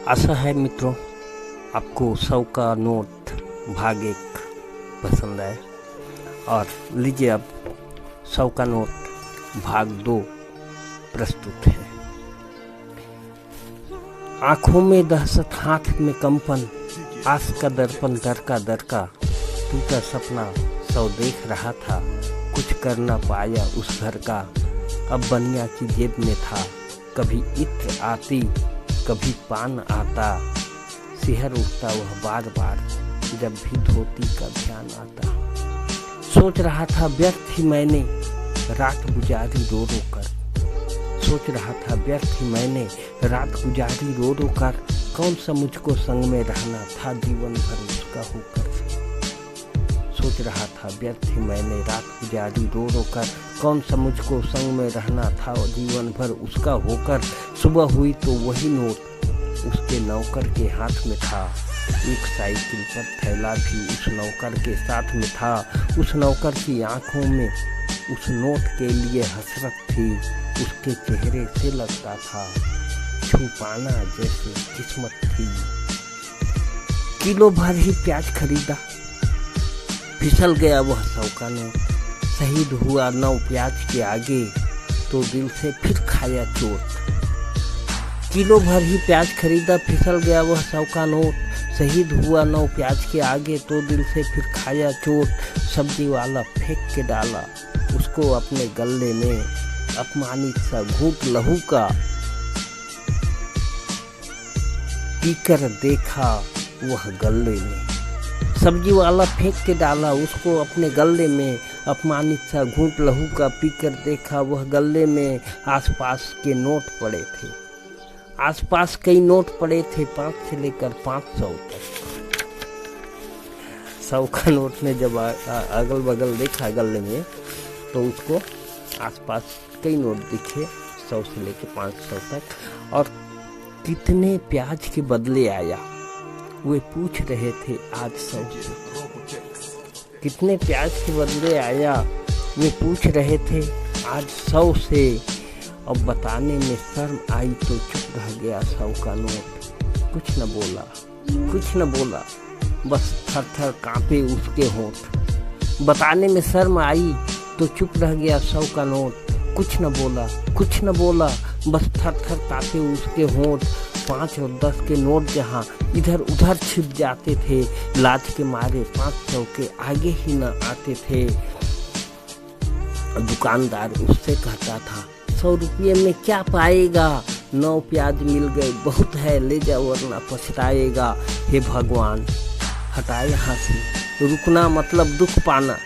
आशा है मित्रों आपको 100 का नोट भाग 1 पसंद आए और लीजिए अब 100 का नोट भाग 2 प्रस्तुत है। आंखों में दहशत, हाथ में कंपन, आस का दर्पण, दर का टूटा सपना 100 देख रहा था, कुछ कर ना पाया उस घर का। अब बनिया की जेब में था, कभी इत्र आती कभी पान आता, सिहर उठता वह बार बार जब भी धोती का ध्यान आता। सोच रहा था व्यर्थ ही मैंने रात गुजारी रो रो कर, सोच रहा था व्यर्थ ही मैंने रात गुजारी रो रो कर, कौन सा मुझको संग में रहना था जीवन भर उसका होकर। सोच रहा था व्यर्थ ही मैंने रात गुजारी रो रो कर, कौन सा मुझको संग में रहना था जीवन भर उसका होकर। सुबह हुई तो वही नोट उसके नौकर के हाथ में था, एक साइकिल पर थैला भी उस नौकर के साथ में था। उस नौकर की आंखों में उस नोट के लिए हसरत थी, उसके चेहरे से लगता था छुपाना जैसे किस्मत थी। किलो भर ही प्याज खरीदा, फिसल गया वह 100 का नोट, शहीद हुआ 9 प्याज के आगे तो दिल से फिर खाया चोट। किलो भर ही प्याज खरीदा, फिसल गया वह 100 का नोट, शहीद हुआ 9 प्याज के आगे तो दिल से फिर खाया चोट। सब्जी वाला फेंक के डाला उसको अपने गले में, अपमानित सा घूंट लहू का पीकर देखा वह गले में। सब्जी वाला फेंक के डाला उसको अपने गले में, अपमानित सा घूंट लहू का पीकर देखा वह गले में। आसपास के नोट पड़े थे, आसपास कई नोट पड़े थे, 5 से लेकर 500 तक। 100 का नोट ने जब अगल बगल देखा गले में तो उसको आसपास कई नोट दिखे, 100 से लेकर 500 तक। और कितने प्याज के बदले आया वे पूछ रहे थे आज 100 से, कितने प्याज के बदले आया वे पूछ रहे थे आज 100 से। अब बताने में शर्म आई तो चुप रह गया 100 का नोट, कुछ न बोला, कुछ न बोला, बस थर थर कांपे उसके होंठ। बताने में शर्म आई तो चुप रह गया 100 का नोट, कुछ न बोला, कुछ न बोला, बस थर थर कांपे उसके होंठ। 5 और 10 के नोट जहाँ इधर उधर छिप जाते थे, लाज के मारे 500 के आगे ही न आते थे। दुकानदार उससे कहता था 100 रुपये में क्या पाएगा, 9 प्याज मिल गए बहुत है, ले जा वरना पछताएगा। हे भगवान हटा यहाँ से रुकना मतलब दुख पाना,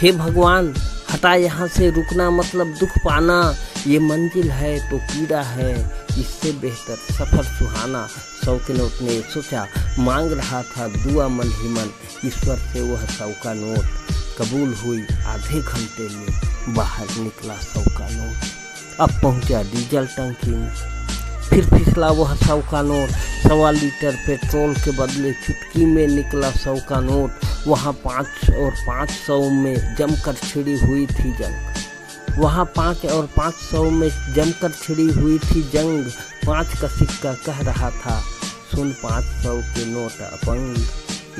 हे भगवान हटा यहाँ से रुकना मतलब दुख पाना। ये मंजिल है तो पीड़ा है, इससे बेहतर सफ़र सुहाना। 100 के नोट ने सोचा, मांग रहा था दुआ मन ही मन, ईश्वर से वह 100 का नोट कबूल हुई। आधे घंटे में बाहर निकला 100 का नोट। अब पहुंचा डीजल टंकी में, फिर फिसला वह 100 का नोट। 1.25 लीटर पेट्रोल के बदले चुटकी में निकला 100 का नोट। वहाँ 5 और 500 में जमकर छिड़ी हुई थी जंग, वहाँ 5 और 500 में जमकर छिड़ी हुई थी जंग। 5 का सिक्का कह रहा था सुन 500 के नोट अपंग।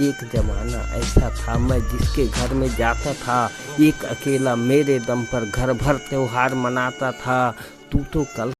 एक जमाना ऐसा था मैं जिसके घर में जाता था, एक अकेला मेरे दम पर घर भर त्योहार मनाता था। तू तो कल